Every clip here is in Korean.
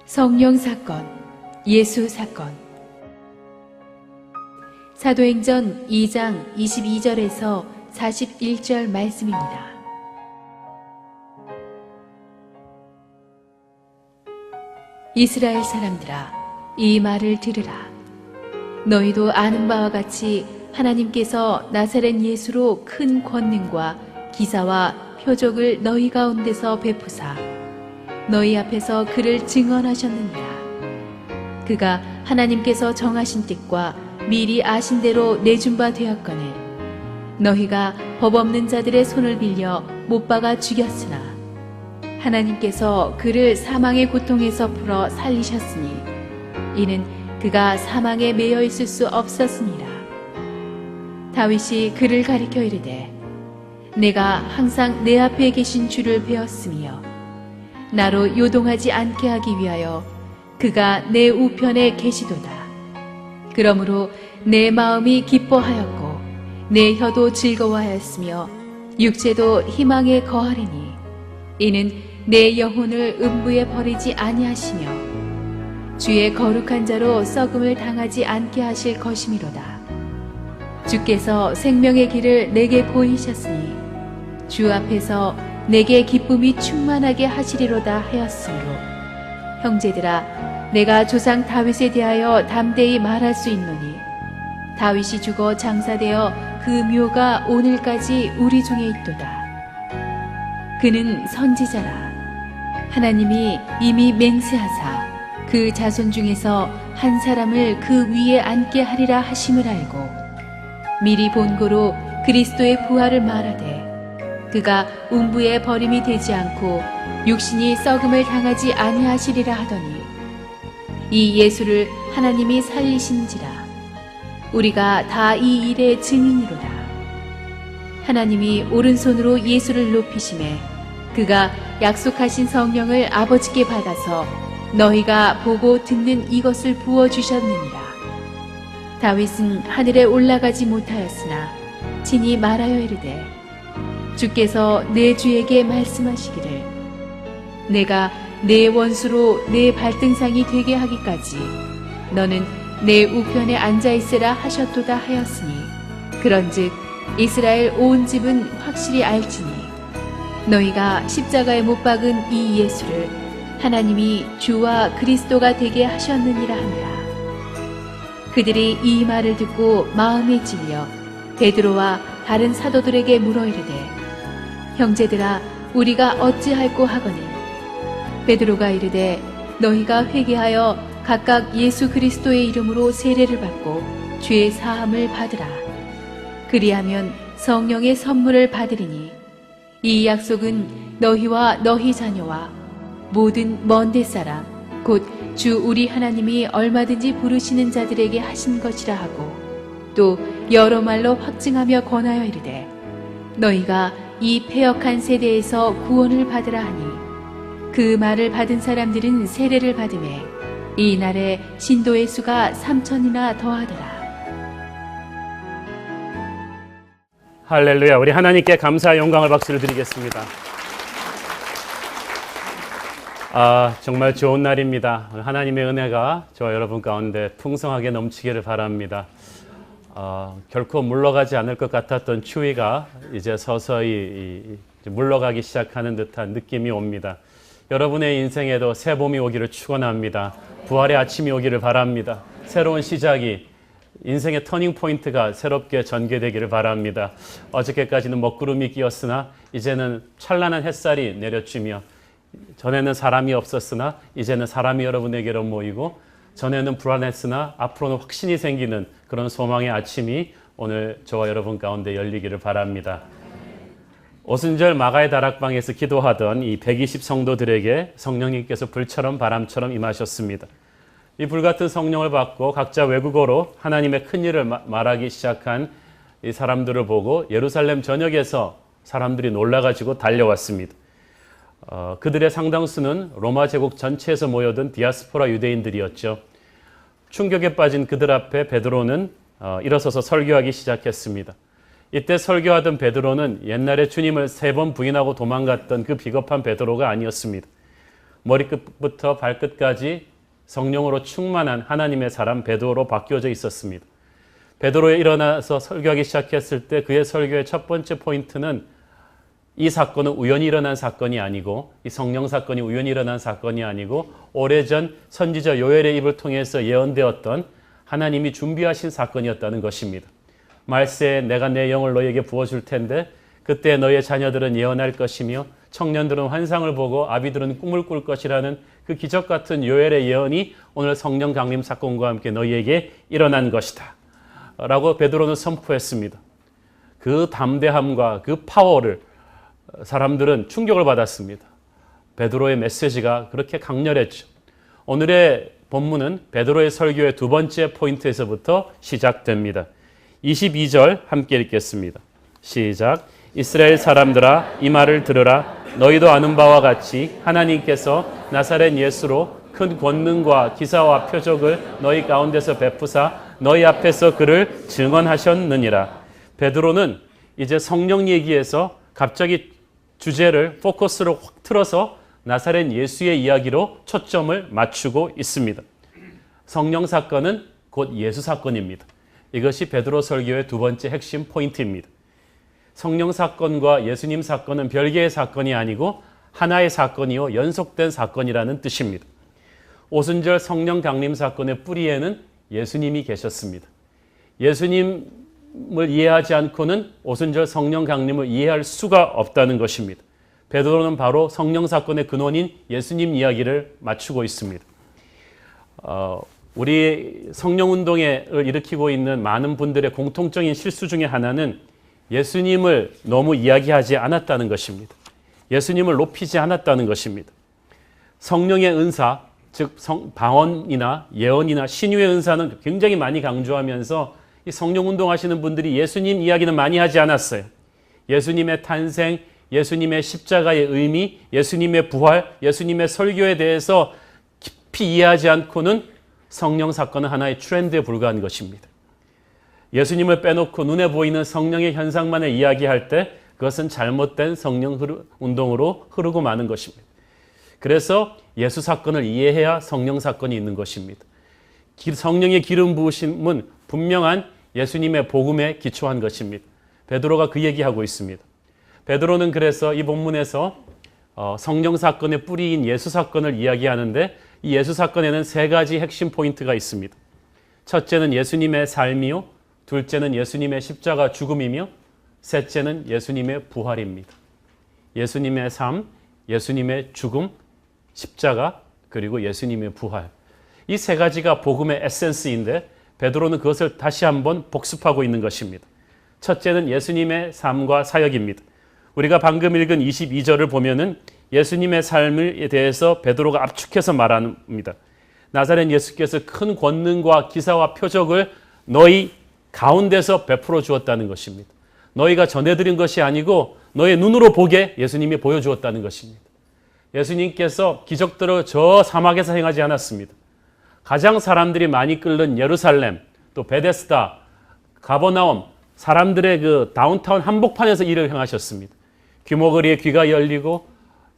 성령 사건, 예수 사건. 사도행전 2장 22절에서 41절 말씀입니다. 이스라엘 사람들아, 이 말을 들으라. 너희도 아는 바와 같이 하나님께서 나사렛 예수로 큰 권능과 기사와 표적을 너희 가운데서 베푸사 너희 앞에서 그를 증언하셨느니라. 그가 하나님께서 정하신 뜻과 미리 아신 대로 내준 바 되었거늘 너희가 법 없는 자들의 손을 빌려 못 박아 죽였으나 하나님께서 그를 사망의 고통에서 풀어 살리셨으니 이는 그가 사망에 매여 있을 수 없었습니다. 다윗이 그를 가리켜 이르되 내가 항상 내 앞에 계신 주를 배웠으며 나로 요동하지 않게 하기 위하여 그가 내 우편에 계시도다. 그러므로 내 마음이 기뻐하였고 내 혀도 즐거워하였으며 육체도 희망에 거하리니 이는 내 영혼을 음부에 버리지 아니하시며 주의 거룩한 자로 썩음을 당하지 않게 하실 것이미로다. 주께서 생명의 길을 내게 보이셨으니 주 앞에서 내게 기쁨이 충만하게 하시리로다 하였으므로 형제들아, 내가 조상 다윗에 대하여 담대히 말할 수 있노니 다윗이 죽어 장사되어 그 묘가 오늘까지 우리 중에 있도다. 그는 선지자라. 하나님이 이미 맹세하사 그 자손 중에서 한 사람을 그 위에 앉게 하리라 하심을 알고 미리 본고로 그리스도의 부활을 말하되 그가 음부에 버림이 되지 않고 육신이 썩음을 당하지 아니하시리라 하더니 이 예수를 하나님이 살리신지라. 우리가 다 이 일의 증인이로다. 하나님이 오른손으로 예수를 높이심에 그가 약속하신 성령을 아버지께 받아서 너희가 보고 듣는 이것을 부어주셨느니라. 다윗은 하늘에 올라가지 못하였으나 친히 말하여 이르되 주께서 내 주에게 말씀하시기를 내가 내 원수로 내 발등상이 되게 하기까지 너는 내 우편에 앉아있으라 하셨도다 하였으니 그런즉 이스라엘 온 집은 확실히 알지니 너희가 십자가에 못 박은 이 예수를 하나님이 주와 그리스도가 되게 하셨느니라 하니라. 그들이 이 말을 듣고 마음에 찔려 베드로와 다른 사도들에게 물어 이르되 형제들아, 우리가 어찌할꼬 하거늘 베드로가 이르되 너희가 회개하여 각각 예수 그리스도의 이름으로 세례를 받고 죄의 사함을 받으라. 그리하면 성령의 선물을 받으리니 이 약속은 너희와 너희 자녀와 모든 먼 데 사람 곧 주 우리 하나님이 얼마든지 부르시는 자들에게 하신 것이라 하고 또 여러 말로 확증하며 권하여 이르되 너희가 이 패역한 세대에서 구원을 받으라 하니 그 말을 받은 사람들은 세례를 받음에 이 날에 신도의 수가 3,000이나 더하더라. 할렐루야. 우리 하나님께 감사와 영광을 박수를 드리겠습니다. 정말 좋은 날입니다. 하나님의 은혜가 저와 여러분 가운데 풍성하게 넘치기를 바랍니다. 결코 물러가지 않을 것 같았던 추위가 이제 서서히 물러가기 시작하는 듯한 느낌이 옵니다. 여러분의 인생에도 새 봄이 오기를 축원합니다. 부활의 아침이 오기를 바랍니다. 새로운 시작이 인생의 터닝 포인트가 새롭게 전개되기를 바랍니다. 어저께까지는 먹구름이 끼었으나 이제는 찬란한 햇살이 내려주며 전에는 사람이 없었으나 이제는 사람이 여러분에게로 모이고 전에는 불안했으나 앞으로는 확신이 생기는 그런 소망의 아침이 오늘 저와 여러분 가운데 열리기를 바랍니다. 오순절 마가의 다락방에서 기도하던 이 120 성도들에게 성령님께서 불처럼 바람처럼 임하셨습니다. 이 불같은 성령을 받고 각자 외국어로 하나님의 큰 일을 말하기 시작한 이 사람들을 보고 예루살렘 전역에서 사람들이 놀라가지고 달려왔습니다. 그들의 상당수는 로마 제국 전체에서 모여든 디아스포라 유대인들이었죠. 충격에 빠진 그들 앞에 베드로는 일어서서 설교하기 시작했습니다. 이때 설교하던 베드로는 옛날에 주님을 3번 부인하고 도망갔던 그 비겁한 베드로가 아니었습니다. 머리끝부터 발끝까지 성령으로 충만한 하나님의 사람 베드로로 바뀌어져 있었습니다. 베드로에 일어나서 설교하기 시작했을 때 그의 설교의 첫 번째 포인트는 이 사건은 우연히 일어난 사건이 아니고, 이 성령 사건이 우연히 일어난 사건이 아니고 오래전 선지자 요엘의 입을 통해서 예언되었던 하나님이 준비하신 사건이었다는 것입니다. 말세에 내가 내 영을 너희에게 부어줄 텐데 그때 너희의 자녀들은 예언할 것이며 청년들은 환상을 보고 아비들은 꿈을 꿀 것이라는 그 기적 같은 요엘의 예언이 오늘 성령 강림 사건과 함께 너희에게 일어난 것이다 라고 베드로는 선포했습니다. 그 담대함과 그 파워를 사람들은 충격을 받았습니다. 베드로의 메시지가 그렇게 강렬했죠. 오늘의 본문은 베드로의 설교의 두 번째 포인트에서부터 시작됩니다. 22절 함께 읽겠습니다. 시작. 이스라엘 사람들아 이 말을 들으라. 너희도 아는 바와 같이 하나님께서 나사렛 예수로 큰 권능과 기사와 표적을 너희 가운데서 베푸사 너희 앞에서 그를 증언하셨느니라. 베드로는 이제 성령 얘기에서 갑자기 주제를 포커스를 확 틀어서 나사렛 예수의 이야기로 초점을 맞추고 있습니다. 성령 사건은 곧 예수 사건입니다. 이것이 베드로 설교의 두 번째 핵심 포인트입니다. 성령 사건과 예수님 사건은 별개의 사건이 아니고 하나의 사건이요 연속된 사건이라는 뜻입니다. 오순절 성령 강림 사건의 뿌리에는 예수님이 계셨습니다. 예수님을 이해하지 않고는 오순절 성령 강림을 이해할 수가 없다는 것입니다. 베드로는 바로 성령 사건의 근원인 예수님 이야기를 맞추고 있습니다. 우리 성령운동을 일으키고 있는 많은 분들의 공통적인 실수 중에 하나는 예수님을 너무 이야기하지 않았다는 것입니다. 예수님을 높이지 않았다는 것입니다. 성령의 은사, 즉 방언이나 예언이나 신유의 은사는 굉장히 많이 강조하면서 이 성령운동 하시는 분들이 예수님 이야기는 많이 하지 않았어요. 예수님의 탄생, 예수님의 십자가의 의미, 예수님의 부활, 예수님의 설교에 대해서 깊이 이해하지 않고는 성령 사건은 하나의 트렌드에 불과한 것입니다. 예수님을 빼놓고 눈에 보이는 성령의 현상만을 이야기할 때 그것은 잘못된 성령 운동으로 흐르고 마는 것입니다. 그래서 예수 사건을 이해해야 성령 사건이 있는 것입니다. 성령의 기름 부으심은 분명한 예수님의 복음에 기초한 것입니다. 베드로가 그 얘기하고 있습니다. 베드로는 그래서 이 본문에서 성령 사건의 뿌리인 예수 사건을 이야기하는데 이 예수 사건에는 세 가지 핵심 포인트가 있습니다. 첫째는 예수님의 삶이요, 둘째는 예수님의 십자가 죽음이며 셋째는 예수님의 부활입니다. 예수님의 삶, 예수님의 죽음, 십자가, 그리고 예수님의 부활. 이 세 가지가 복음의 에센스인데 베드로는 그것을 다시 한번 복습하고 있는 것입니다. 첫째는 예수님의 삶과 사역입니다. 우리가 방금 읽은 22절을 보면은 예수님의 삶에 대해서 베드로가 압축해서 말합니다. 나사렛 예수께서 큰 권능과 기사와 표적을 너희 가운데서 베풀어 주었다는 것입니다. 너희가 전해드린 것이 아니고 너의 눈으로 보게 예수님이 보여주었다는 것입니다. 예수님께서 기적들을 저 사막에서 행하지 않았습니다. 가장 사람들이 많이 끓는 예루살렘, 또 베데스다, 가버나움, 사람들의 그 다운타운 한복판에서 일을 행하셨습니다. 귀머거리에 귀가 열리고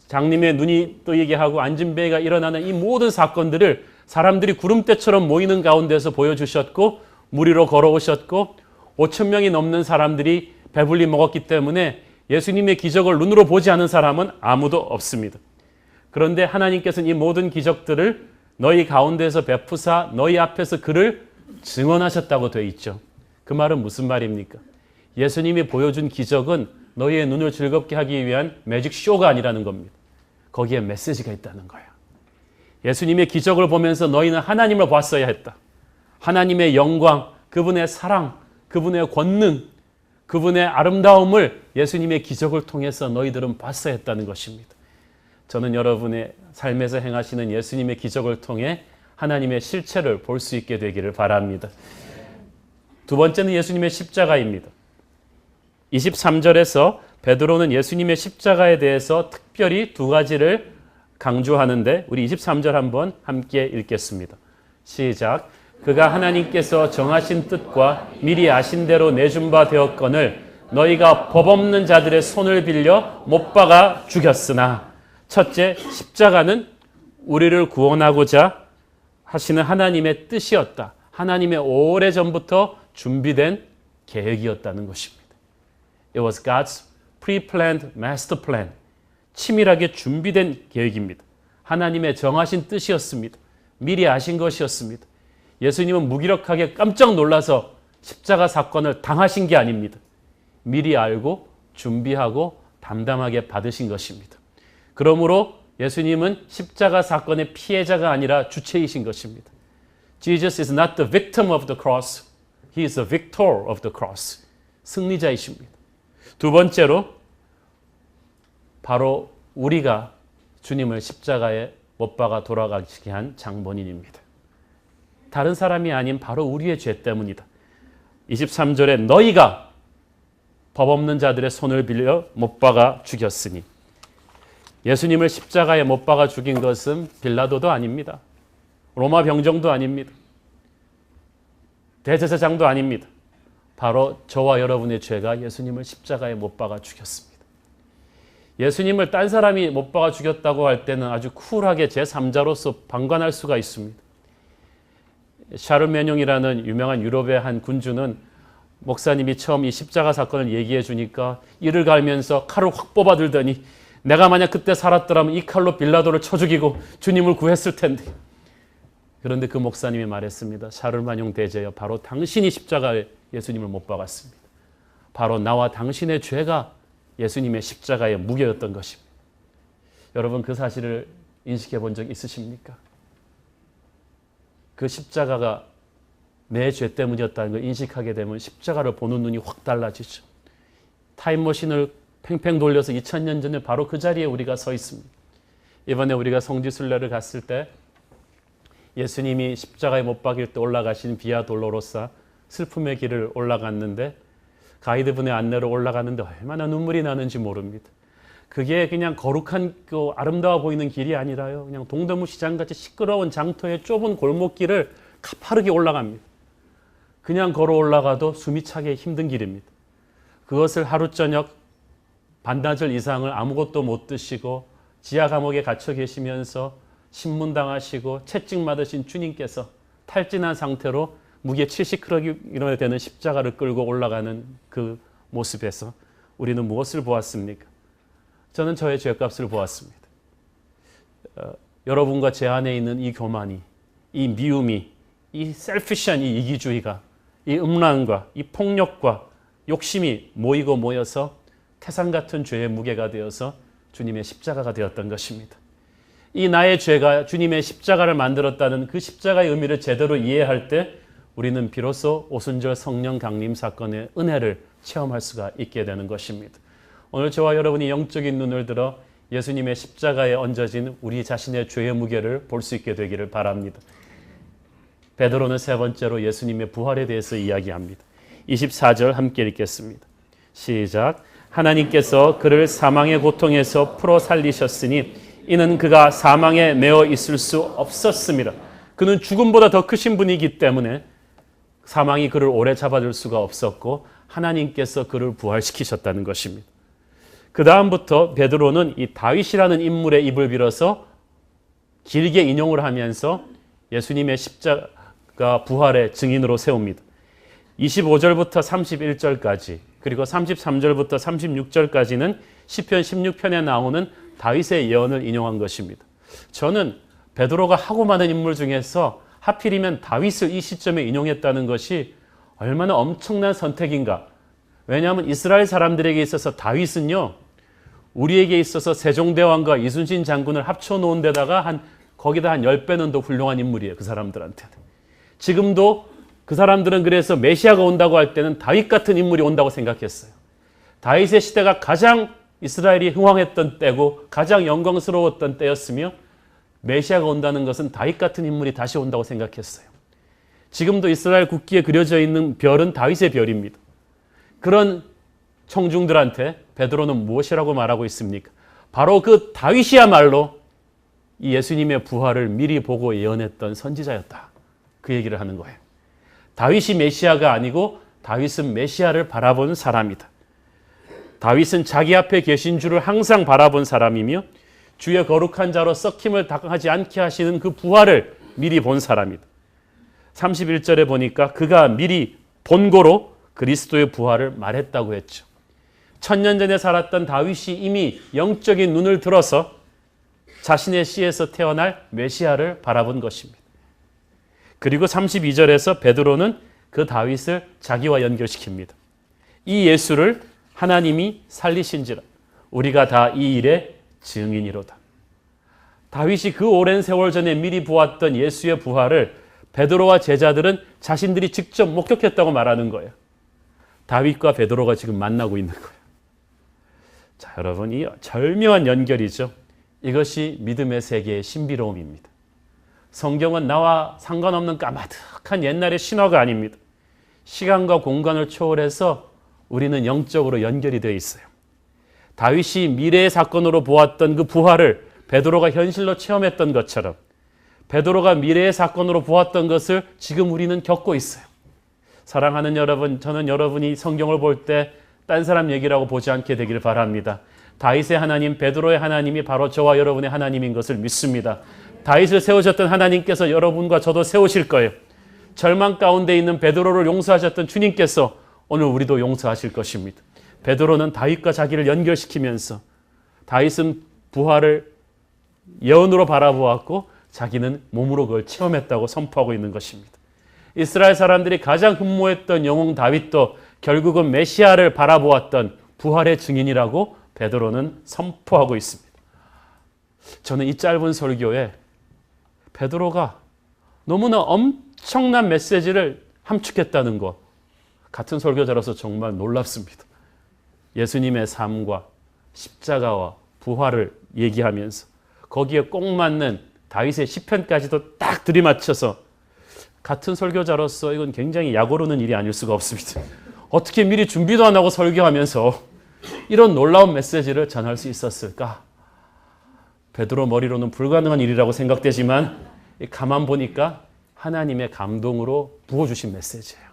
장님의 눈이 뜨이게 하고 안진뱅이가 일어나는 이 모든 사건들을 사람들이 구름대처럼 모이는 가운데서 보여주셨고 무리로 걸어오셨고 5천 명이 넘는 사람들이 배불리 먹었기 때문에 예수님의 기적을 눈으로 보지 않은 사람은 아무도 없습니다. 그런데 하나님께서는 이 모든 기적들을 너희 가운데서 베푸사 너희 앞에서 그를 증언하셨다고 되어 있죠. 그 말은 무슨 말입니까? 예수님이 보여준 기적은 너희의 눈을 즐겁게 하기 위한 매직 쇼가 아니라는 겁니다. 거기에 메시지가 있다는 거야. 예수님의 기적을 보면서 너희는 하나님을 봤어야 했다. 하나님의 영광, 그분의 사랑, 그분의 권능, 그분의 아름다움을 예수님의 기적을 통해서 너희들은 봤어야 했다는 것입니다. 저는 여러분의 삶에서 행하시는 예수님의 기적을 통해 하나님의 실체를 볼 수 있게 되기를 바랍니다. 두 번째는 예수님의 십자가입니다. 23절에서 베드로는 예수님의 십자가에 대해서 특별히 두 가지를 강조하는데 우리 23절 한번 함께 읽겠습니다. 시작. 그가 하나님께서 정하신 뜻과 미리 아신 대로 내준 바 되었거늘 너희가 법 없는 자들의 손을 빌려 못 박아 죽였으나 첫째 십자가는 우리를 구원하고자 하시는 하나님의 뜻이었다. 하나님의 오래전부터 준비된 계획이었다는 것입니다. It was God's pre-planned master plan. 치밀하게 준비된 계획입니다. 하나님의 정하신 뜻이었습니다. 미리 아신 것이었습니다. 예수님은 무기력하게 깜짝 놀라서 십자가 사건을 당하신 게 아닙니다. 미리 알고 준비하고 담담하게 받으신 것입니다. 그러므로 예수님은 십자가 사건의 피해자가 아니라 주체이신 것입니다. Jesus is not the victim of the cross. He is the victor of the cross. 승리자이십니다. 두 번째로 바로 우리가 주님을 십자가에 못 박아 돌아가시게 한 장본인입니다. 다른 사람이 아닌 바로 우리의 죄 때문이다. 23절에 너희가 법 없는 자들의 손을 빌려 못 박아 죽였으니, 예수님을 십자가에 못 박아 죽인 것은 빌라도도 아닙니다. 로마 병정도 아닙니다. 대제사장도 아닙니다. 바로 저와 여러분의 죄가 예수님을 십자가에 못 박아 죽였습니다. 예수님을 딴 사람이 못 박아 죽였다고 할 때는 아주 쿨하게 제3자로서 방관할 수가 있습니다. 샤르메뇽이라는 유명한 유럽의 한 군주는 목사님이 처음 이 십자가 사건을 얘기해 주니까 이를 갈면서 칼을 확 뽑아들더니 내가 만약 그때 살았더라면 이 칼로 빌라도를 쳐 죽이고 주님을 구했을 텐데. 그런데 그 목사님이 말했습니다. 샤르메뇽 대제여, 바로 당신이 십자가에 예수님을 못 박았습니다. 바로 나와 당신의 죄가 예수님의 십자가의 무게였던 것입니다. 여러분, 그 사실을 인식해 본 적 있으십니까? 그 십자가가 내 죄 때문이었다는 걸 인식하게 되면 십자가를 보는 눈이 확 달라지죠. 타임머신을 팽팽 돌려서 2000년 전에 바로 그 자리에 우리가 서 있습니다. 이번에 우리가 성지순례를 갔을 때 예수님이 십자가에 못 박일 때 올라가신 비아 돌로로사 슬픔의 길을 올라갔는데 가이드분의 안내로 올라갔는데 얼마나 눈물이 나는지 모릅니다. 그게 그냥 거룩한 아름다워 보이는 길이 아니라요, 그냥 동대문 시장같이 시끄러운 장터의 좁은 골목길을 가파르게 올라갑니다. 그냥 걸어 올라가도 숨이 차기 힘든 길입니다. 그것을 하루 저녁 반나절 이상을 아무것도 못 드시고 지하 감옥에 갇혀 계시면서 신문당하시고 채찍 맞으신 주님께서 탈진한 상태로 무게 70kg이 되는 십자가를 끌고 올라가는 그 모습에서 우리는 무엇을 보았습니까? 저는 저의 죄값을 보았습니다. 여러분과 제 안에 있는 이 교만이, 이 미움이, 이 셀피시한 이 이기주의가, 이 음란과 이 폭력과 욕심이 모이고 모여서 태산 같은 죄의 무게가 되어서 주님의 십자가가 되었던 것입니다. 이 나의 죄가 주님의 십자가를 만들었다는 그 십자가의 의미를 제대로 이해할 때 우리는 비로소 오순절 성령 강림 사건의 은혜를 체험할 수가 있게 되는 것입니다. 오늘 저와 여러분이 영적인 눈을 들어 예수님의 십자가에 얹어진 우리 자신의 죄의 무게를 볼 수 있게 되기를 바랍니다. 베드로는 세 번째로 예수님의 부활에 대해서 이야기합니다. 24절 함께 읽겠습니다. 시작. 하나님께서 그를 사망의 고통에서 풀어 살리셨으니 이는 그가 사망에 매어 있을 수 없었습니다. 그는 죽음보다 더 크신 분이기 때문에 사망이 그를 오래 잡아줄 수가 없었고 하나님께서 그를 부활시키셨다는 것입니다. 그 다음부터 베드로는 이 다윗이라는 인물의 입을 빌어서 길게 인용을 하면서 예수님의 십자가 부활의 증인으로 세웁니다. 25절부터 31절까지 그리고 33절부터 36절까지는 시편 16편에 나오는 다윗의 예언을 인용한 것입니다. 저는 베드로가 하고 많은 인물 중에서 하필이면 다윗을 이 시점에 인용했다는 것이 얼마나 엄청난 선택인가. 왜냐하면 이스라엘 사람들에게 있어서 다윗은요, 우리에게 있어서 세종대왕과 이순신 장군을 합쳐놓은 데다가 거기다 한 10배는 더 훌륭한 인물이에요. 그 사람들한테는. 지금도 그 사람들은 그래서 메시아가 온다고 할 때는 다윗 같은 인물이 온다고 생각했어요. 다윗의 시대가 가장 이스라엘이 흥왕했던 때고 가장 영광스러웠던 때였으며 메시아가 온다는 것은 다윗 같은 인물이 다시 온다고 생각했어요. 지금도 이스라엘 국기에 그려져 있는 별은 다윗의 별입니다. 그런 청중들한테 베드로는 무엇이라고 말하고 있습니까? 바로 그 다윗이야말로 이 예수님의 부활을 미리 보고 예언했던 선지자였다. 그 얘기를 하는 거예요. 다윗이 메시아가 아니고 다윗은 메시아를 바라본 사람이다. 다윗은 자기 앞에 계신 주를 항상 바라본 사람이며 주의 거룩한 자로 썩힘을 당하지 않게 하시는 그 부활을 미리 본 사람이다. 31절에 보니까 그가 미리 본고로 그리스도의 부활을 말했다고 했죠. 1000년 전에 살았던 다윗이 이미 영적인 눈을 들어서 자신의 씨에서 태어날 메시아를 바라본 것입니다. 그리고 32절에서 베드로는 그 다윗을 자기와 연결시킵니다. 이 예수를 하나님이 살리신지라 우리가 다 이 일의 증인이로다. 다윗이 그 오랜 세월 전에 미리 보았던 예수의 부활을 베드로와 제자들은 자신들이 직접 목격했다고 말하는 거예요. 다윗과 베드로가 지금 만나고 있는 거예요. 자, 여러분, 이 절묘한 연결이죠. 이것이 믿음의 세계의 신비로움입니다. 성경은 나와 상관없는 까마득한 옛날의 신화가 아닙니다. 시간과 공간을 초월해서 우리는 영적으로 연결이 되어 있어요. 다윗이 미래의 사건으로 보았던 그 부활을 베드로가 현실로 체험했던 것처럼 베드로가 미래의 사건으로 보았던 것을 지금 우리는 겪고 있어요. 사랑하는 여러분, 저는 여러분이 성경을 볼 때 딴 사람 얘기라고 보지 않게 되기를 바랍니다. 다윗의 하나님, 베드로의 하나님이 바로 저와 여러분의 하나님인 것을 믿습니다. 다윗을 세우셨던 하나님께서 여러분과 저도 세우실 거예요. 절망 가운데 있는 베드로를 용서하셨던 주님께서 오늘 우리도 용서하실 것입니다. 베드로는 다윗과 자기를 연결시키면서 다윗은 부활을 예언으로 바라보았고 자기는 몸으로 그걸 체험했다고 선포하고 있는 것입니다. 이스라엘 사람들이 가장 흠모했던 영웅 다윗도 결국은 메시아를 바라보았던 부활의 증인이라고 베드로는 선포하고 있습니다. 저는 이 짧은 설교에 베드로가 너무나 엄청난 메시지를 함축했다는 것, 같은 설교자로서 정말 놀랍습니다. 예수님의 삶과 십자가와 부활을 얘기하면서 거기에 꼭 맞는 다윗의 시편까지도 딱 들이맞춰서 같은 설교자로서 이건 굉장히 약오르는 일이 아닐 수가 없습니다. 어떻게 미리 준비도 안 하고 설교하면서 이런 놀라운 메시지를 전할 수 있었을까? 베드로 머리로는 불가능한 일이라고 생각되지만 가만 보니까 하나님의 감동으로 부어주신 메시지예요.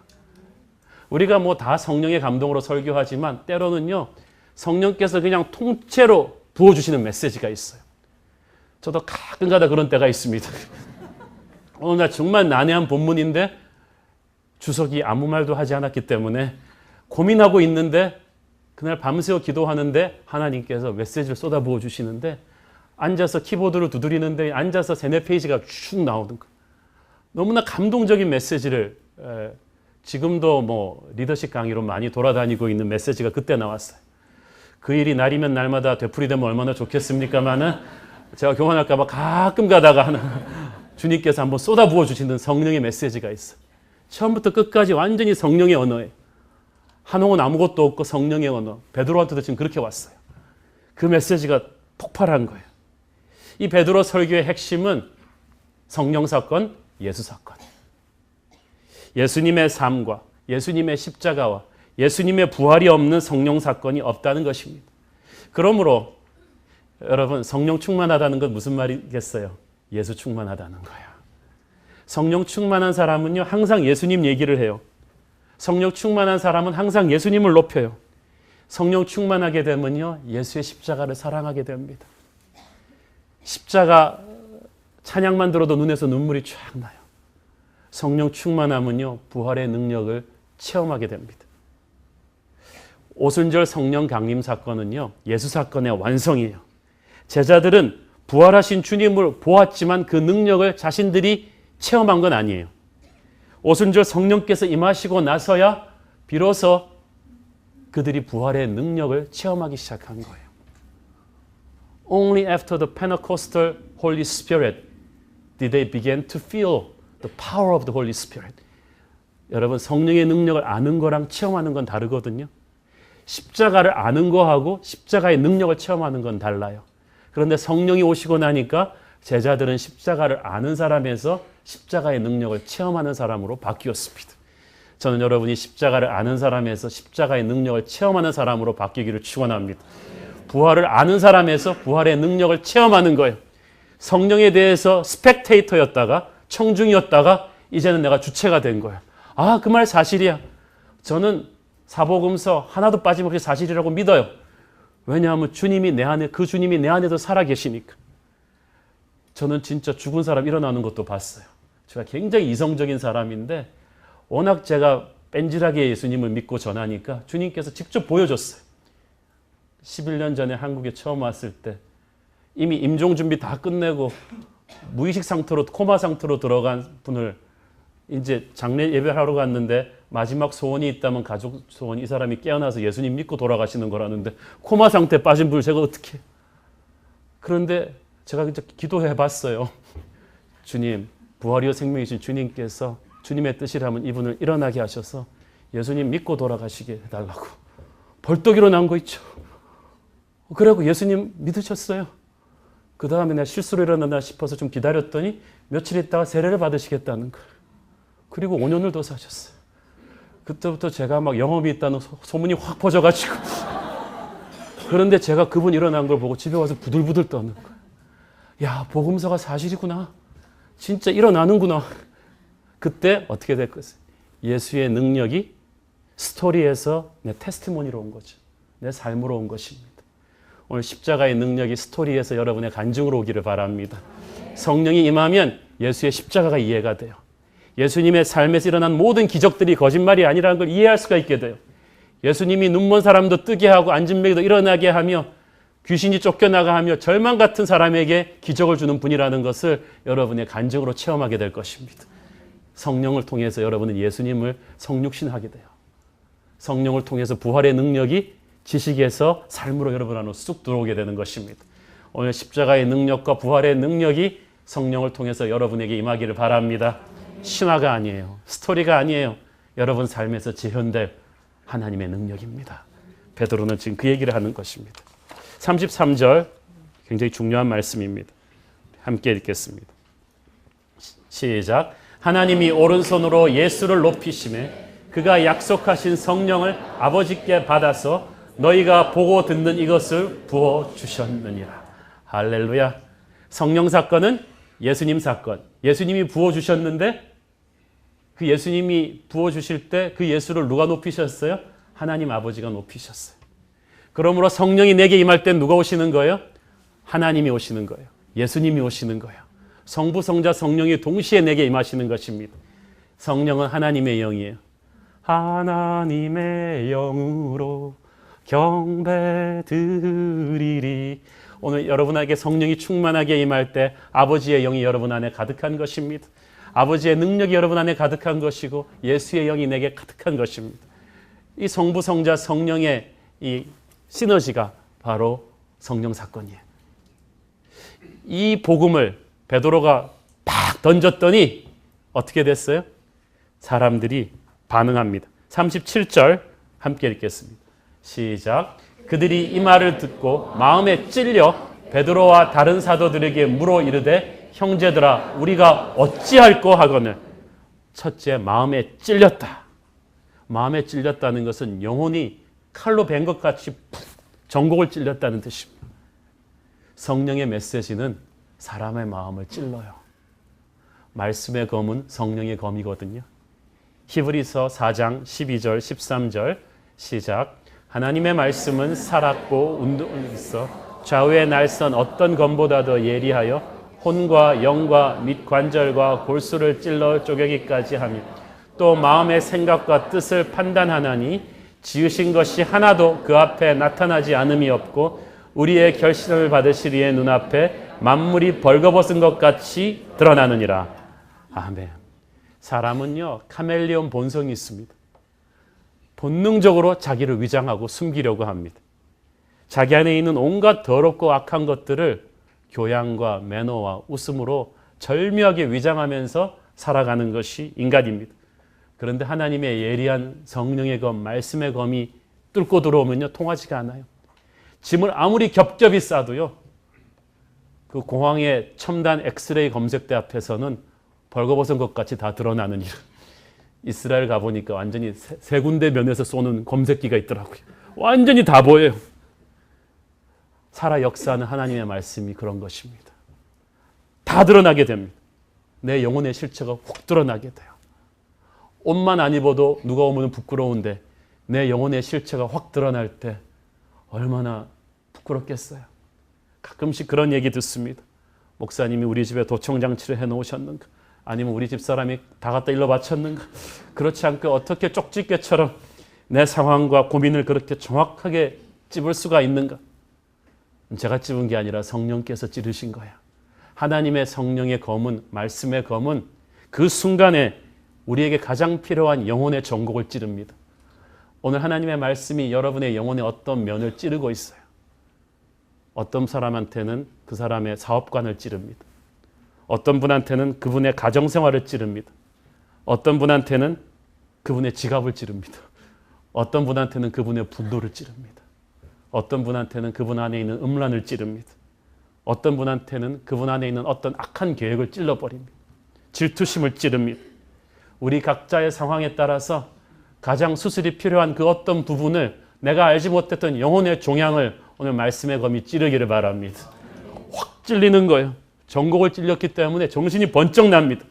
우리가 뭐 다 성령의 감동으로 설교하지만 때로는요 성령께서 그냥 통째로 부어주시는 메시지가 있어요. 저도 가끔가다 그런 때가 있습니다. 오늘 나 정말 난해한 본문인데 주석이 아무 말도 하지 않았기 때문에 고민하고 있는데 그날 밤새워 기도하는데 하나님께서 메시지를 쏟아부어 주시는데 앉아서 키보드를 두드리는데 앉아서 3-4페이지가 쭉 나오는 거예요. 너무나 감동적인 메시지를 지금도 뭐 리더십 강의로 많이 돌아다니고 있는 메시지가 그때 나왔어요. 그 일이 날이면 날마다 되풀이되면 얼마나 좋겠습니까마는 제가 교만할까 봐 가끔 가다가 주님께서 한번 쏟아부어 주시는 성령의 메시지가 있어요. 처음부터 끝까지 완전히 성령의 언어예요. 한홍은 아무것도 없고 성령의 언어. 베드로한테도 지금 그렇게 왔어요. 그 메시지가 폭발한 거예요. 이 베드로 설교의 핵심은 성령 사건, 예수 사건. 예수님의 삶과 예수님의 십자가와 예수님의 부활이 없는 성령 사건이 없다는 것입니다. 그러므로 여러분 성령 충만하다는 건 무슨 말이겠어요? 예수 충만하다는 거예요. 성령 충만한 사람은요 항상 예수님 얘기를 해요. 성령 충만한 사람은 항상 예수님을 높여요. 성령 충만하게 되면요 예수의 십자가를 사랑하게 됩니다. 십자가 찬양만 들어도 눈에서 눈물이 쫙 나요. 성령 충만하면요 부활의 능력을 체험하게 됩니다. 오순절 성령 강림 사건은요 예수 사건의 완성이에요. 제자들은 부활하신 주님을 보았지만 그 능력을 자신들이 체험한 건 아니에요. 오순절 성령께서 임하시고 나서야 비로소 그들이 부활의 능력을 체험하기 시작한 거예요. Only after the Pentecostal Holy Spirit did they begin to feel the power of the Holy Spirit. 여러분 성령의 능력을 아는 거랑 체험하는 건 다르거든요. 십자가를 아는 거하고 십자가의 능력을 체험하는 건 달라요. 그런데 성령이 오시고 나니까 제자들은 십자가를 아는 사람에서 십자가의 능력을 체험하는 사람으로 바뀌었습니다. 저는 여러분이 십자가를 아는 사람에서 십자가의 능력을 체험하는 사람으로 바뀌기를 축원합니다. 부활을 아는 사람에서 부활의 능력을 체험하는 거예요. 성령에 대해서 스펙테이터였다가 청중이었다가 이제는 내가 주체가 된 거예요. 아, 그 말 사실이야. 저는 사복음서 하나도 빠짐없이 사실이라고 믿어요. 왜냐하면 주님이 내 안에, 그 주님이 내 안에도 살아계시니까. 저는 진짜 죽은 사람 일어나는 것도 봤어요. 제가 굉장히 이성적인 사람인데 워낙 제가 뺀질하게 예수님을 믿고 전하니까 주님께서 직접 보여줬어요. 11년 전에 한국에 처음 왔을 때 이미 임종 준비 다 끝내고 무의식 상태로, 코마 상태로 들어간 분을 이제 장례 예배하러 갔는데 마지막 소원이 있다면 가족 소원, 이 사람이 깨어나서 예수님 믿고 돌아가시는 거라는데 코마 상태에 빠진 분을 제가 어떻게 해요? 그런데 제가 진짜 기도해 봤어요. 주님, 부활이요 생명이신 주님께서 주님의 뜻이라면 이분을 일어나게 하셔서 예수님 믿고 돌아가시게 해달라고. 벌떡 일어난 거 있죠. 그래고 예수님 믿으셨어요. 그 다음에 내가 실수로 일어났나 싶어서 좀 기다렸더니 며칠 있다가 세례를 받으시겠다는 거예요. 그리고 5년을 더 사셨어요. 그때부터 제가 막 영험이 있다는 소문이 확 퍼져가지고 그런데 제가 그분 일어난 걸 보고 집에 와서 부들부들 떠는 거예요. 야, 복음서가 사실이구나. 진짜 일어나는구나. 그때 어떻게 됐겠어요? 예수의 능력이 스토리에서 내 테스티모니로 온 거죠. 내 삶으로 온 것입니다. 오늘 십자가의 능력이 스토리에서 여러분의 간증으로 오기를 바랍니다. 성령이 임하면 예수의 십자가가 이해가 돼요. 예수님의 삶에서 일어난 모든 기적들이 거짓말이 아니라는 걸 이해할 수가 있게 돼요. 예수님이 눈먼 사람도 뜨게 하고 앉은 매기도 일어나게 하며 귀신이 쫓겨나가 하며 절망 같은 사람에게 기적을 주는 분이라는 것을 여러분의 간증으로 체험하게 될 것입니다. 성령을 통해서 여러분은 예수님을 성육신하게 돼요. 성령을 통해서 부활의 능력이 지식에서 삶으로 여러분 안으로 쑥 들어오게 되는 것입니다. 오늘 십자가의 능력과 부활의 능력이 성령을 통해서 여러분에게 임하기를 바랍니다. 신화가 아니에요. 스토리가 아니에요. 여러분 삶에서 재현될 하나님의 능력입니다. 베드로는 지금 그 얘기를 하는 것입니다. 33절 굉장히 중요한 말씀입니다. 함께 읽겠습니다. 시작. 하나님이 오른손으로 예수를 높이시매 그가 약속하신 성령을 아버지께 받아서 너희가 보고 듣는 이것을 부어주셨느니라. 할렐루야. 성령 사건은 예수님 사건. 예수님이 부어주셨는데 그 예수님이 부어주실 때 그 예수를 누가 높이셨어요? 하나님 아버지가 높이셨어요. 그러므로 성령이 내게 임할 때 누가 오시는 거예요? 하나님이 오시는 거예요. 예수님이 오시는 거예요. 성부, 성자, 성령이 동시에 내게 임하시는 것입니다. 성령은 하나님의 영이에요. 하나님의 영으로 경배드리리. 오늘 여러분에게 성령이 충만하게 임할 때 아버지의 영이 여러분 안에 가득한 것입니다. 아버지의 능력이 여러분 안에 가득한 것이고 예수의 영이 내게 가득한 것입니다. 이 성부, 성자, 성령의 이 시너지가 바로 성령 사건이에요. 이 복음을 베드로가 팍 던졌더니 어떻게 됐어요? 사람들이 반응합니다. 37절 함께 읽겠습니다. 시작. 그들이 이 말을 듣고 마음에 찔려 베드로와 다른 사도들에게 물어 이르되 형제들아 우리가 어찌할꼬 하거늘. 첫째, 마음에 찔렸다. 마음에 찔렸다는 것은 영혼이 칼로 벤 것 같이 전곡을 찔렸다는 뜻입니다. 성령의 메시지는 사람의 마음을 찔러요. 말씀의 검은 성령의 검이거든요. 히브리서 4장 12절 13절 시작. 하나님의 말씀은 살았고 운동이 있어 좌우의 날선 어떤 검보다도 예리하여 혼과 영과 및 관절과 골수를 찔러 쪼개기까지 하며 또 마음의 생각과 뜻을 판단하나니 지으신 것이 하나도 그 앞에 나타나지 않음이 없고 우리의 결실을 받으시리의 눈앞에 만물이 벌거벗은 것 같이 드러나느니라. 아멘. 사람은요 카멜레온 본성이 있습니다. 본능적으로 자기를 위장하고 숨기려고 합니다. 자기 안에 있는 온갖 더럽고 악한 것들을 교양과 매너와 웃음으로 절묘하게 위장하면서 살아가는 것이 인간입니다. 그런데 하나님의 예리한 성령의 검, 말씀의 검이 뚫고 들어오면요 통하지가 않아요. 짐을 아무리 겹겹이 싸도요 그 공항의 첨단 엑스레이 검색대 앞에서는 벌거벗은 것 같이 다 드러나는 일. 이스라엘 가보니까 완전히 세 군데 면에서 쏘는 검색기가 있더라고요. 완전히 다 보여요. 살아 역사하는 하나님의 말씀이 그런 것입니다. 다 드러나게 됩니다. 내 영혼의 실체가 확 드러나게 돼요. 옷만 안 입어도 누가 오면 부끄러운데 내 영혼의 실체가 확 드러날 때 얼마나 부끄럽겠어요. 가끔씩 그런 얘기 듣습니다. 목사님이 우리 집에 도청장치를 해놓으셨는가? 아니면 우리 집 사람이 다 갖다 일러 바쳤는가? 그렇지 않고 어떻게 쪽집게처럼 내 상황과 고민을 그렇게 정확하게 찝을 수가 있는가? 제가 찝은 게 아니라 성령께서 찌르신 거야. 하나님의 성령의 검은, 말씀의 검은 그 순간에 우리에게 가장 필요한 영혼의 정곡을 찌릅니다. 오늘 하나님의 말씀이 여러분의 영혼의 어떤 면을 찌르고 있어요. 어떤 사람한테는 그 사람의 사업관을 찌릅니다. 어떤 분한테는 그분의 가정생활을 찌릅니다. 어떤 분한테는 그분의 지갑을 찌릅니다. 어떤 분한테는 그분의 분노를 찌릅니다. 어떤 분한테는 그분 안에 있는 음란을 찌릅니다. 어떤 분한테는 그분 안에 있는 어떤 악한 계획을 찔러버립니다. 질투심을 찌릅니다. 우리 각자의 상황에 따라서 가장 수술이 필요한 그 어떤 부분을 내가 알지 못했던 영혼의 종양을 오늘 말씀의 검이 찌르기를 바랍니다. 확 찔리는 거예요. 전곡을 찔렸기 때문에 정신이 번쩍 납니다.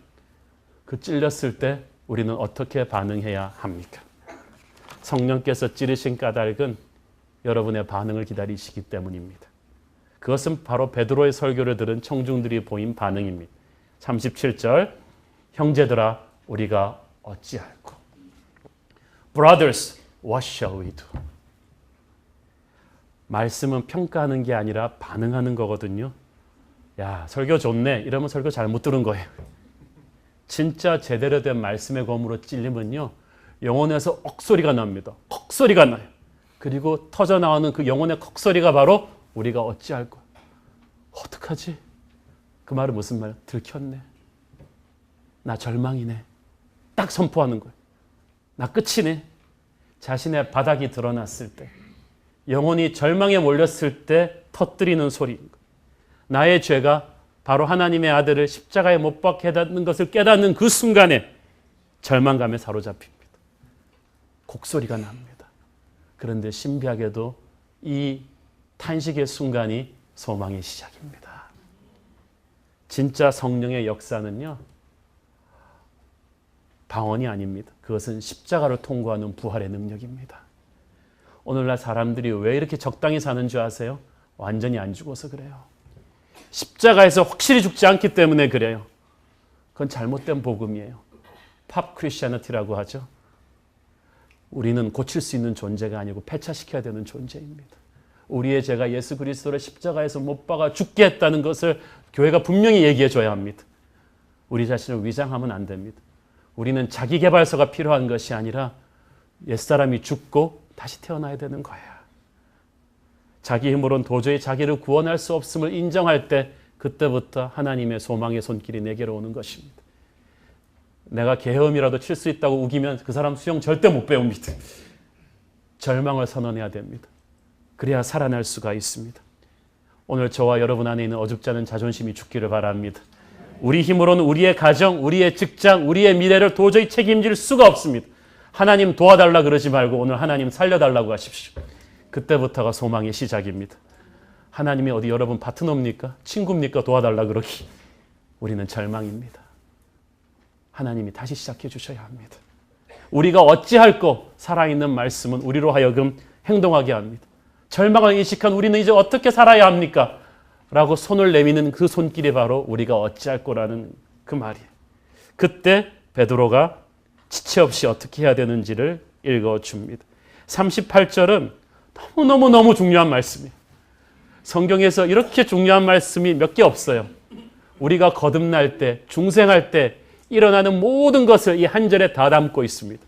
그 찔렸을 때 우리는 어떻게 반응해야 합니까? 성령께서 찌르신 까닭은 여러분의 반응을 기다리시기 때문입니다. 그것은 바로 베드로의 설교를 들은 청중들이 보인 반응입니다. 37절 형제들아 우리가 어찌할꼬 Brothers, what shall we do? 말씀은 평가하는 게 아니라 반응하는 거거든요. 야, 설교 좋네. 이러면 설교 잘못 들은 거예요. 진짜 제대로 된 말씀의 검으로 찔리면요. 영혼에서 억소리가 납니다. 컥소리가 나요. 그리고 터져나오는 그 영혼의 컥소리가 바로 우리가 어찌할 거야. 어떡하지? 그 말은 무슨 말? 들켰네. 나 절망이네. 딱 선포하는 거예요. 나 끝이네. 자신의 바닥이 드러났을 때, 영혼이 절망에 몰렸을 때 터뜨리는 소리인 거예요. 나의 죄가 바로 하나님의 아들을 십자가에 못 박게 해닫는 것을 깨닫는 그 순간에 절망감에 사로잡힙니다. 곡소리가 납니다. 그런데 신비하게도 이 탄식의 순간이 소망의 시작입니다. 진짜 성령의 역사는요, 방언이 아닙니다. 그것은 십자가를 통과하는 부활의 능력입니다. 오늘날 사람들이 왜 이렇게 적당히 사는 줄 아세요? 완전히 안 죽어서 그래요. 십자가에서 확실히 죽지 않기 때문에 그래요. 그건 잘못된 복음이에요. 팝 크리스티애니티라고 하죠. 우리는 고칠 수 있는 존재가 아니고 폐차시켜야 되는 존재입니다. 우리의 죄가 예수 그리스도를 십자가에서 못 박아 죽게 했다는 것을 교회가 분명히 얘기해 줘야 합니다. 우리 자신을 위장하면 안 됩니다. 우리는 자기 개발서가 필요한 것이 아니라 옛사람이 죽고 다시 태어나야 되는 거야. 자기 힘으로는 도저히 자기를 구원할 수 없음을 인정할 때 그때부터 하나님의 소망의 손길이 내게로 오는 것입니다. 내가 계엄이라도 칠 수 있다고 우기면 그 사람 수영 절대 못 배웁니다. 절망을 선언해야 됩니다. 그래야 살아날 수가 있습니다. 오늘 저와 여러분 안에 있는 어줍지 않은 자존심이 죽기를 바랍니다. 우리 힘으로는 우리의 가정, 우리의 직장, 우리의 미래를 도저히 책임질 수가 없습니다. 하나님 도와달라 그러지 말고 오늘 하나님 살려달라고 하십시오. 그때부터가 소망의 시작입니다. 하나님이 어디 여러분 파트너입니까? 친구입니까? 도와달라 그러기. 우리는 절망입니다. 하나님이 다시 시작해 주셔야 합니다. 우리가 어찌할꼬 살아있는 말씀은 우리로 하여금 행동하게 합니다. 절망을 인식한 우리는 이제 어떻게 살아야 합니까? 라고 손을 내미는 그 손길이 바로 우리가 어찌할꼬라는 그 말이에요. 그때 베드로가 지체 없이 어떻게 해야 되는지를 읽어줍니다. 38절은 너무너무 중요한 말씀이에요. 성경에서 이렇게 중요한 말씀이 몇 개 없어요. 우리가 거듭날 때, 중생할 때 일어나는 모든 것을 이 한 절에 다 담고 있습니다.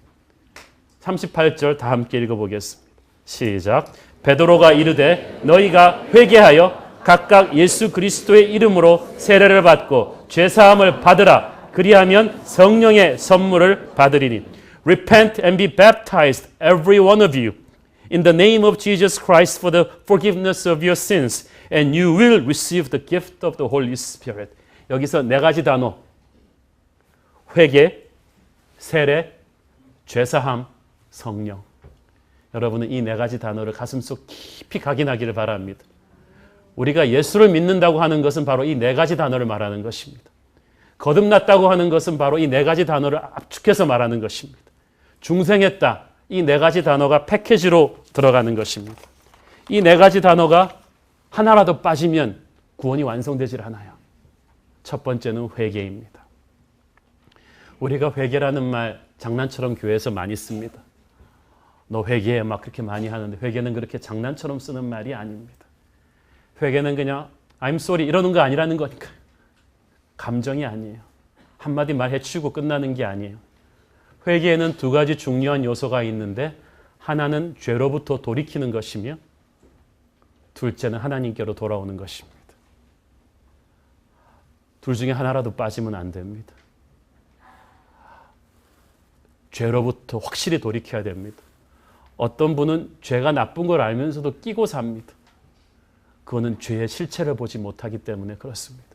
38절 다 함께 읽어보겠습니다. 시작. 베드로가 이르되 너희가 회개하여 각각 예수 그리스도의 이름으로 세례를 받고 죄사함을 받으라. 그리하면 성령의 선물을 받으리니. Repent and be baptized, every one of you, in the name of Jesus Christ for the forgiveness of your sins, and you will receive the gift of the Holy Spirit. 여기서 네 가지 단어. 회개, 세례, 죄사함, 성령. 여러분은 이 네 가지 단어를 가슴속 깊이 각인하기를 바랍니다. 우리가 예수를 믿는다고 하는 것은 바로 이 네 가지 단어를 말하는 것입니다. 거듭났다고 하는 것은 바로 이 네 가지 단어를 압축해서 말하는 것입니다. 중생했다. 이 네 가지 단어가 패키지로 들어가는 것입니다. 이 네 가지 단어가 하나라도 빠지면 구원이 완성되질 않아요. 첫 번째는 회개입니다. 우리가 회개라는 말 장난처럼 교회에서 많이 씁니다. 너 회개해 막 그렇게 많이 하는데 회개는 그렇게 장난처럼 쓰는 말이 아닙니다. 회개는 그냥 I'm sorry 이러는 거 아니라는 거니까. 감정이 아니에요. 한마디 말 해치우고 끝나는 게 아니에요. 회개에는 두 가지 중요한 요소가 있는데 하나는 죄로부터 돌이키는 것이며 둘째는 하나님께로 돌아오는 것입니다. 둘 중에 하나라도 빠지면 안 됩니다. 죄로부터 확실히 돌이켜야 됩니다. 어떤 분은 죄가 나쁜 걸 알면서도 끼고 삽니다. 그거는 죄의 실체를 보지 못하기 때문에 그렇습니다.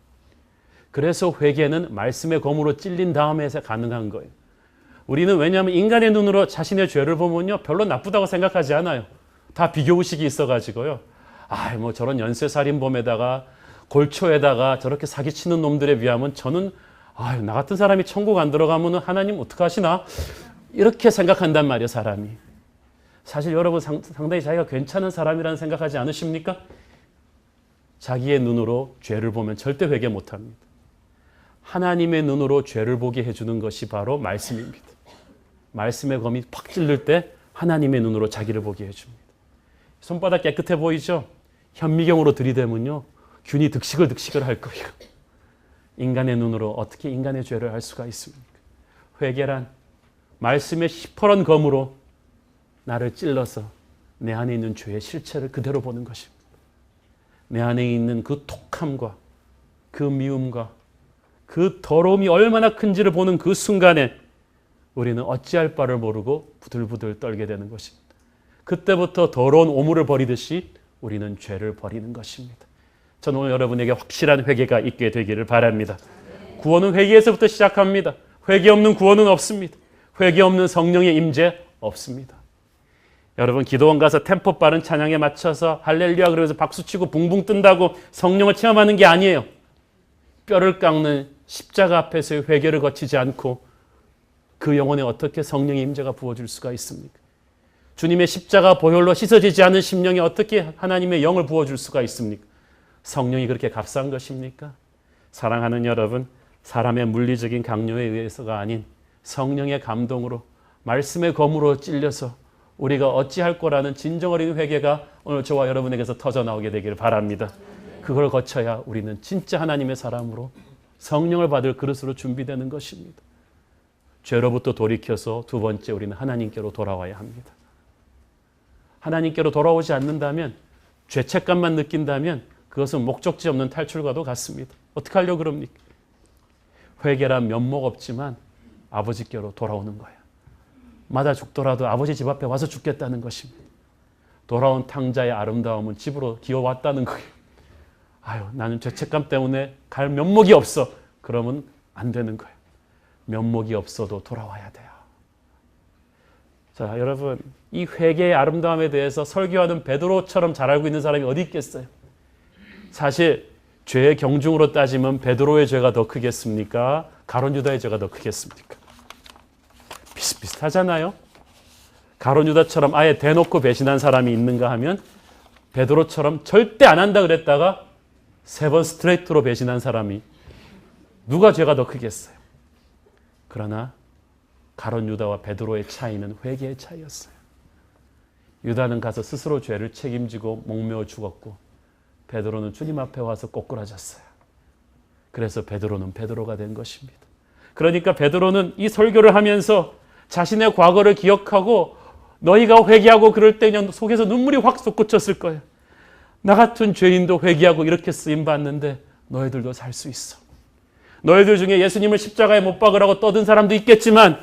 그래서 회개는 말씀의 검으로 찔린 다음에 가능한 거예요. 우리는 왜냐하면 인간의 눈으로 자신의 죄를 보면요 별로 나쁘다고 생각하지 않아요. 다 비교의식이 있어가지고요. 뭐 저런 연쇄살인범에다가 골초에다가 저렇게 사기치는 놈들에 비하면 저는 나 같은 사람이 천국 안 들어가면 하나님 어떡하시나 이렇게 생각한단 말이에요. 사람이. 사실 여러분 상당히 자기가 괜찮은 사람이라는 생각하지 않으십니까? 자기의 눈으로 죄를 보면 절대 회개 못합니다. 하나님의 눈으로 죄를 보게 해주는 것이 바로 말씀입니다. 말씀의 검이 팍 찔릴 때 하나님의 눈으로 자기를 보게 해줍니다. 손바닥 깨끗해 보이죠? 현미경으로 들이대면요 균이 득식을 할 거예요. 인간의 눈으로 어떻게 인간의 죄를 알 수가 있습니까? 회개란 말씀의 시퍼런 검으로 나를 찔러서 내 안에 있는 죄의 실체를 그대로 보는 것입니다. 내 안에 있는 그 독함과 그 미움과 그 더러움이 얼마나 큰지를 보는 그 순간에 우리는 어찌할 바를 모르고 부들부들 떨게 되는 것입니다. 그때부터 더러운 오물을 버리듯이 우리는 죄를 버리는 것입니다. 저는 오늘 여러분에게 확실한 회개가 있게 되기를 바랍니다. 구원은 회개에서부터 시작합니다. 회개 없는 구원은 없습니다. 회개 없는 성령의 임재 없습니다. 여러분 기도원 가서 템포 빠른 찬양에 맞춰서 할렐루야 그러면서 박수치고 붕붕 뜬다고 성령을 체험하는 게 아니에요. 뼈를 깎는 십자가 앞에서의 회개를 거치지 않고 그 영혼에 어떻게 성령의 임재가 부어질 수가 있습니까? 주님의 십자가 보혈로 씻어지지 않은 심령에 어떻게 하나님의 영을 부어줄 수가 있습니까? 성령이 그렇게 값싼 것입니까? 사랑하는 여러분, 사람의 물리적인 강요에 의해서가 아닌 성령의 감동으로 말씀의 검으로 찔려서 우리가 어찌할 거라는 진정 어린 회개가 오늘 저와 여러분에게서 터져나오게 되기를 바랍니다. 그걸 거쳐야 우리는 진짜 하나님의 사람으로 성령을 받을 그릇으로 준비되는 것입니다. 죄로부터 돌이켜서 두 번째 우리는 하나님께로 돌아와야 합니다. 하나님께로 돌아오지 않는다면 죄책감만 느낀다면 그것은 목적지 없는 탈출과도 같습니다. 어떻게 하려고 그럽니까? 회개란 면목 없지만 아버지께로 돌아오는 거예요. 맞아 죽더라도 아버지 집 앞에 와서 죽겠다는 것입니다. 돌아온 탕자의 아름다움은 집으로 기어왔다는 거예요. 나는 죄책감 때문에 갈 면목이 없어. 그러면 안 되는 거예요. 면목이 없어도 돌아와야 돼요. 자, 여러분, 이 회개의 아름다움에 대해서 설교하는 베드로처럼 잘 알고 있는 사람이 어디 있겠어요? 사실 죄의 경중으로 따지면 베드로의 죄가 더 크겠습니까? 가룟 유다의 죄가 더 크겠습니까? 비슷비슷하잖아요. 가룟 유다처럼 아예 대놓고 배신한 사람이 있는가 하면 베드로처럼 절대 안 한다 그랬다가 3번 스트레이트로 배신한 사람이 누가 죄가 더 크겠어요? 그러나 가룟 유다와 베드로의 차이는 회개의 차이였어요. 유다는 가서 스스로 죄를 책임지고 목매어 죽었고 베드로는 주님 앞에 와서 꼬꾸라졌어요. 그래서 베드로는 베드로가 된 것입니다. 그러니까 베드로는 이 설교를 하면서 자신의 과거를 기억하고 너희가 회개하고 그럴 때 그냥 속에서 눈물이 확 솟구쳤을 거예요. 나 같은 죄인도 회개하고 이렇게 쓰임받는데 너희들도 살 수 있어. 너희들 중에 예수님을 십자가에 못 박으라고 떠든 사람도 있겠지만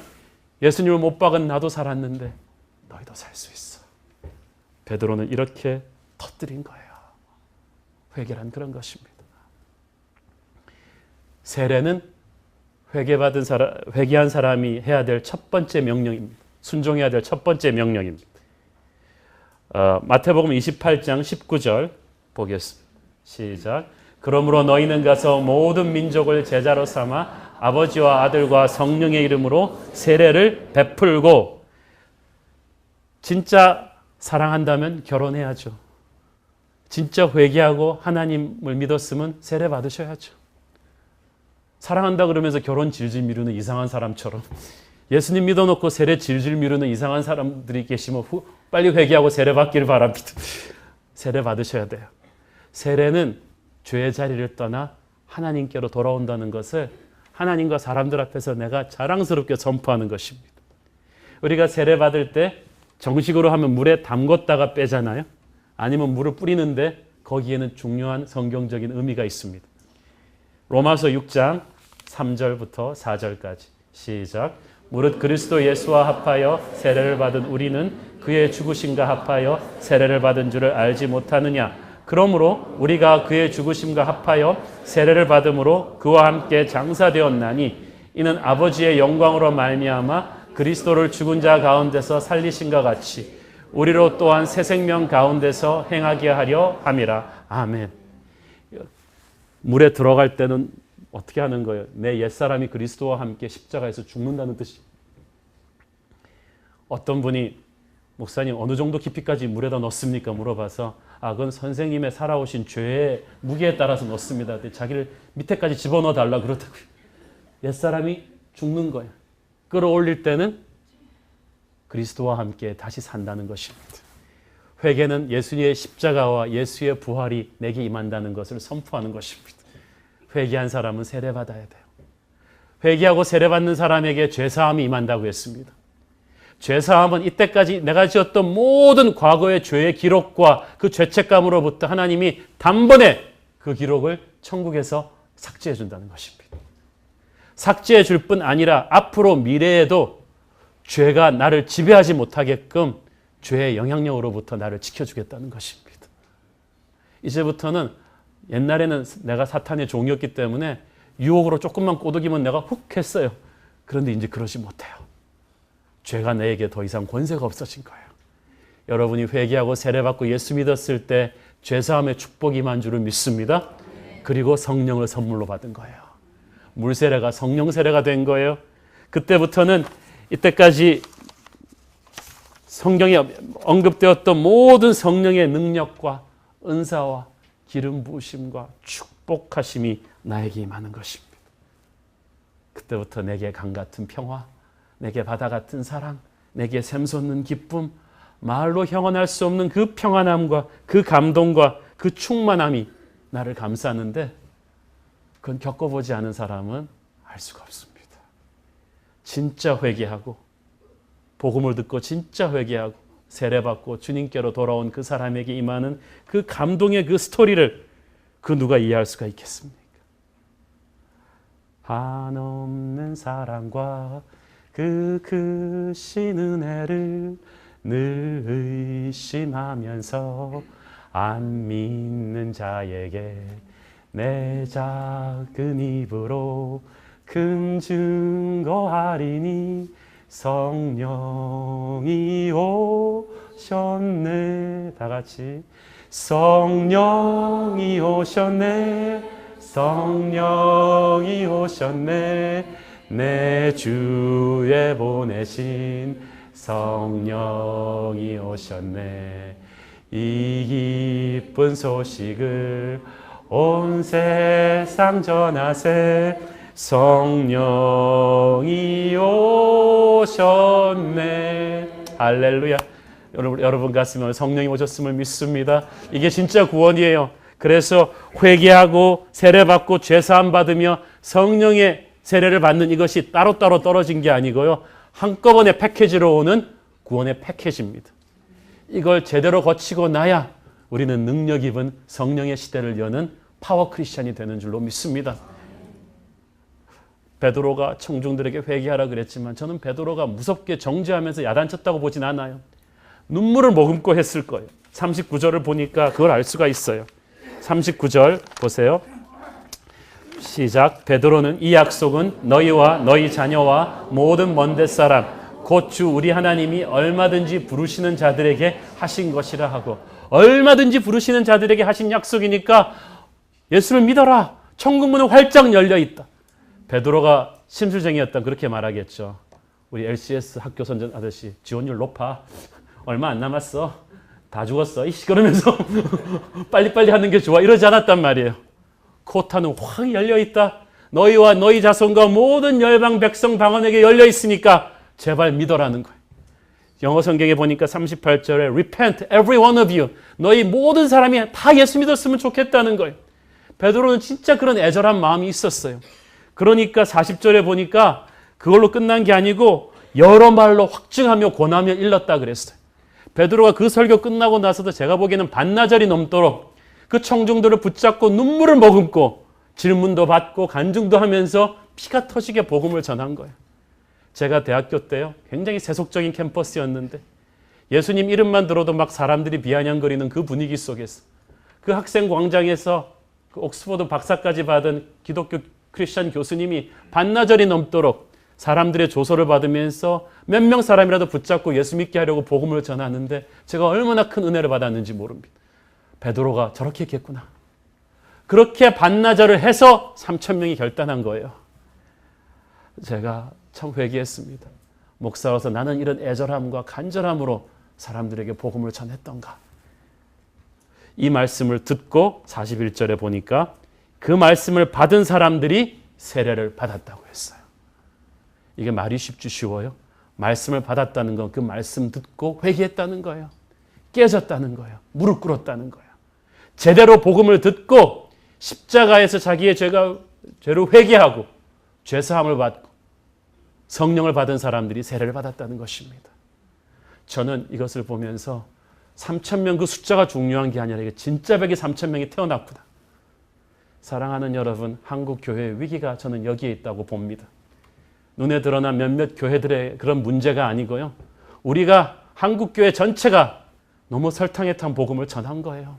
예수님을 못 박은 나도 살았는데 너희도 살 수 있어. 베드로는 이렇게 터뜨린 거예요. 회개란 그런 것입니다. 세례는 회개한 사람이 해야 될 첫 번째 명령입니다. 순종해야 될 첫 번째 명령입니다. 마태복음 28장 19절 보겠습니다. 시작. 그러므로 너희는 가서 모든 민족을 제자로 삼아 아버지와 아들과 성령의 이름으로 세례를 베풀고. 진짜 사랑한다면 결혼해야죠. 진짜 회개하고 하나님을 믿었으면 세례 받으셔야죠. 사랑한다 그러면서 결혼 질질 미루는 이상한 사람처럼 예수님 믿어놓고 세례 질질 미루는 이상한 사람들이 계시면 빨리 회개하고 세례 받기를 바랍니다. 세례 받으셔야 돼요. 세례는 죄의 자리를 떠나 하나님께로 돌아온다는 것을 하나님과 사람들 앞에서 내가 자랑스럽게 선포하는 것입니다. 우리가 세례 받을 때 정식으로 하면 물에 담궜다가 빼잖아요. 아니면 물을 뿌리는데 거기에는 중요한 성경적인 의미가 있습니다. 로마서 6장 3절부터 4절까지 시작. 무릇 그리스도 예수와 합하여 세례를 받은 우리는 그의 죽으심과 합하여 세례를 받은 줄을 알지 못하느냐. 그러므로 우리가 그의 죽으심과 합하여 세례를 받음으로 그와 함께 장사되었나니 이는 아버지의 영광으로 말미암아 그리스도를 죽은 자 가운데서 살리신과 같이 우리로 또한 새 생명 가운데서 행하게 하려 함이라. 아멘. 물에 들어갈 때는 어떻게 하는 거예요? 내 옛사람이 그리스도와 함께 십자가에서 죽는다는 뜻이. 어떤 분이 목사님 어느 정도 깊이까지 물에다 넣습니까? 물어봐서 그건 선생님의 살아오신 죄의 무게에 따라서 넣습니다. 자기를 밑에까지 집어넣어 달라 그러다고요. 옛사람이 죽는 거예요. 끌어올릴 때는 그리스도와 함께 다시 산다는 것입니다. 회개는 예수님의 십자가와 예수의 부활이 내게 임한다는 것을 선포하는 것입니다. 회개한 사람은 세례받아야 돼요. 회개하고 세례받는 사람에게 죄사함이 임한다고 했습니다. 죄사함은 이때까지 내가 지었던 모든 과거의 죄의 기록과 그 죄책감으로부터 하나님이 단번에 그 기록을 천국에서 삭제해 준다는 것입니다. 삭제해 줄 뿐 아니라 앞으로 미래에도 죄가 나를 지배하지 못하게끔 죄의 영향력으로부터 나를 지켜주겠다는 것입니다. 이제부터는 옛날에는 내가 사탄의 종이었기 때문에 유혹으로 조금만 꼬드기면 내가 훅 했어요. 그런데 이제 그러지 못해요. 죄가 내게 더 이상 권세가 없어진 거예요. 여러분이 회개하고 세례받고 예수 믿었을 때 죄사함의 축복이 임한 줄을 믿습니다. 그리고 성령을 선물로 받은 거예요. 물세례가 성령 세례가 된 거예요. 그때부터는 이때까지 성경에 언급되었던 모든 성령의 능력과 은사와 기름 부으심과 축복하심이 나에게 임하는 것입니다. 그때부터 내게 강 같은 평화, 내게 바다 같은 사랑, 내게 샘솟는 기쁨, 말로 형언할 수 없는 그 평안함과 그 감동과 그 충만함이 나를 감싸는데 그건 겪어보지 않은 사람은 알 수가 없습니다. 진짜 회개하고 복음을 듣고 진짜 회개하고 세례받고 주님께로 돌아온 그 사람에게 임하는 그 감동의 그 스토리를 그 누가 이해할 수가 있겠습니까? 한없는 사랑과 그 크신 은혜를 늘 의심하면서 안 믿는 자에게 내 작은 입으로 큰 증거하리니 성령이 오셨네. 다 같이 성령이 오셨네. 성령이 오셨네. 내 주에 보내신 성령이 오셨네. 이 기쁜 소식을 온 세상 전하세. 성령이 오셨네. 할렐루야. 여러분 가슴에 성령이 오셨음을 믿습니다. 이게 진짜 구원이에요. 그래서 회개하고 세례받고 죄사함 받으며 성령의 세례를 받는 이것이 따로따로 떨어진 게 아니고요. 한꺼번에 패키지로 오는 구원의 패키지입니다. 이걸 제대로 거치고 나야 우리는 능력 입은 성령의 시대를 여는 파워 크리스찬이 되는 줄로 믿습니다. 베드로가 청중들에게 회개하라 그랬지만 저는 베드로가 무섭게 정죄하면서 야단쳤다고 보진 않아요. 눈물을 머금고 했을 거예요. 39절을 보니까 그걸 알 수가 있어요. 39절 보세요. 시작. 베드로는 이 약속은 너희와 너희 자녀와 모든 먼데 사람 곧 주 우리 하나님이 얼마든지 부르시는 자들에게 하신 것이라 하고, 얼마든지 부르시는 자들에게 하신 약속이니까 예수를 믿어라. 천국 문은 활짝 열려 있다. 베드로가 심술쟁이였다 그렇게 말하겠죠. 우리 LCS 학교 선전 아저씨 지원율 높아. 얼마 안 남았어. 다 죽었어. 이씨 그러면서 빨리빨리 하는 게 좋아. 이러지 않았단 말이에요. 코타는 확 열려있다. 너희와 너희 자손과 모든 열방 백성 방언에게 열려있으니까 제발 믿어라는 거예요. 영어 성경에 보니까 38절에 Repent every one of you. 너희 모든 사람이 다 예수 믿었으면 좋겠다는 거예요. 베드로는 진짜 그런 애절한 마음이 있었어요. 그러니까 40절에 보니까 그걸로 끝난 게 아니고 여러 말로 확증하며 권하며 일렀다 그랬어요. 베드로가 그 설교 끝나고 나서도 제가 보기에는 반나절이 넘도록 그 청중들을 붙잡고 눈물을 머금고 질문도 받고 간증도 하면서 피가 터지게 복음을 전한 거예요. 제가 대학교 때요, 굉장히 세속적인 캠퍼스였는데 예수님 이름만 들어도 막 사람들이 비아냥거리는 그 분위기 속에서 그 학생 광장에서 그 옥스퍼드 박사까지 받은 기독교 크리스천 교수님이 반나절이 넘도록 사람들의 조소를 받으면서 몇 명 사람이라도 붙잡고 예수 믿게 하려고 복음을 전하는데 제가 얼마나 큰 은혜를 받았는지 모릅니다. 베드로가 저렇게 했겠구나. 그렇게 반나절을 해서 3,000명이 결단한 거예요. 제가 참 회개했습니다. 목사로서 나는 이런 애절함과 간절함으로 사람들에게 복음을 전했던가. 이 말씀을 듣고 41절에 보니까 그 말씀을 받은 사람들이 세례를 받았다고 했어요. 이게 말이 쉽지 쉬워요? 말씀을 받았다는 건 그 말씀 듣고 회개했다는 거예요. 깨졌다는 거예요. 무릎 꿇었다는 거예요. 제대로 복음을 듣고 십자가에서 자기의 죄를 회개하고 죄사함을 받고 성령을 받은 사람들이 세례를 받았다는 것입니다. 저는 이것을 보면서 3,000명 그 숫자가 중요한 게 아니라 이게 진짜 백이 3,000명이 태어났구나. 사랑하는 여러분, 한국 교회의 위기가 저는 여기에 있다고 봅니다. 눈에 드러난 몇몇 교회들의 그런 문제가 아니고요. 우리가 한국 교회 전체가 너무 설탕에 탄 복음을 전한 거예요.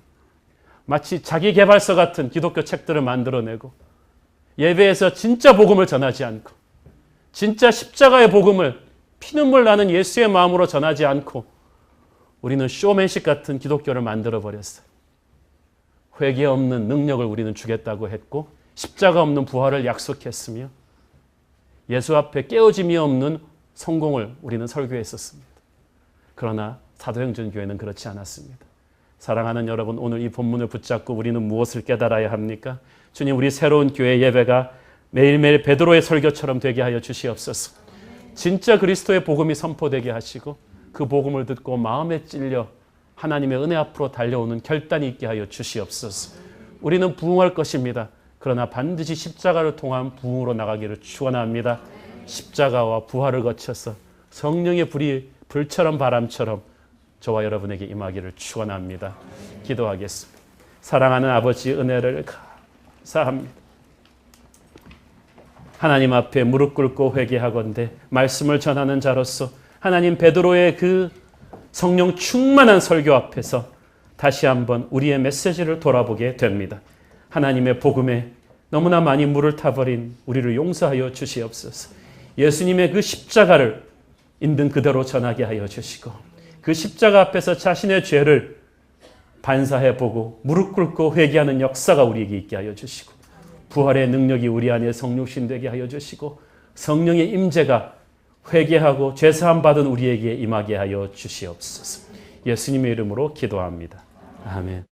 마치 자기 개발서 같은 기독교 책들을 만들어내고 예배에서 진짜 복음을 전하지 않고 진짜 십자가의 복음을 피눈물 나는 예수의 마음으로 전하지 않고 우리는 쇼맨십 같은 기독교를 만들어버렸어요. 회개 없는 능력을 우리는 주겠다고 했고 십자가 없는 부활을 약속했으며 예수 앞에 깨어짐이 없는 성공을 우리는 설교했었습니다. 그러나 사도행전 교회는 그렇지 않았습니다. 사랑하는 여러분, 오늘 이 본문을 붙잡고 우리는 무엇을 깨달아야 합니까? 주님, 우리 새로운 교회 예배가 매일매일 베드로의 설교처럼 되게 하여 주시옵소서. 진짜 그리스도의 복음이 선포되게 하시고 그 복음을 듣고 마음에 찔려 하나님의 은혜 앞으로 달려오는 결단이 있게 하여 주시옵소서. 우리는 부흥할 것입니다. 그러나 반드시 십자가를 통한 부흥으로 나가기를 축원합니다. 십자가와 부활을 거쳐서 성령의 불이 불처럼 바람처럼 저와 여러분에게 임하기를 축원합니다. 기도하겠습니다. 사랑하는 아버지, 은혜를 감사합니다. 하나님 앞에 무릎 꿇고 회개하건대 말씀을 전하는 자로서 하나님 베드로의 그 성령 충만한 설교 앞에서 다시 한번 우리의 메시지를 돌아보게 됩니다. 하나님의 복음에 너무나 많이 물을 타버린 우리를 용서하여 주시옵소서. 예수님의 그 십자가를 있는 그대로 전하게 하여 주시고 그 십자가 앞에서 자신의 죄를 반사해보고 무릎 꿇고 회개하는 역사가 우리에게 있게 하여 주시고 부활의 능력이 우리 안에 성육신 되게 하여 주시고 성령의 임재가 회개하고 죄사함 받은 우리에게 임하게 하여 주시옵소서. 예수님의 이름으로 기도합니다. 아멘.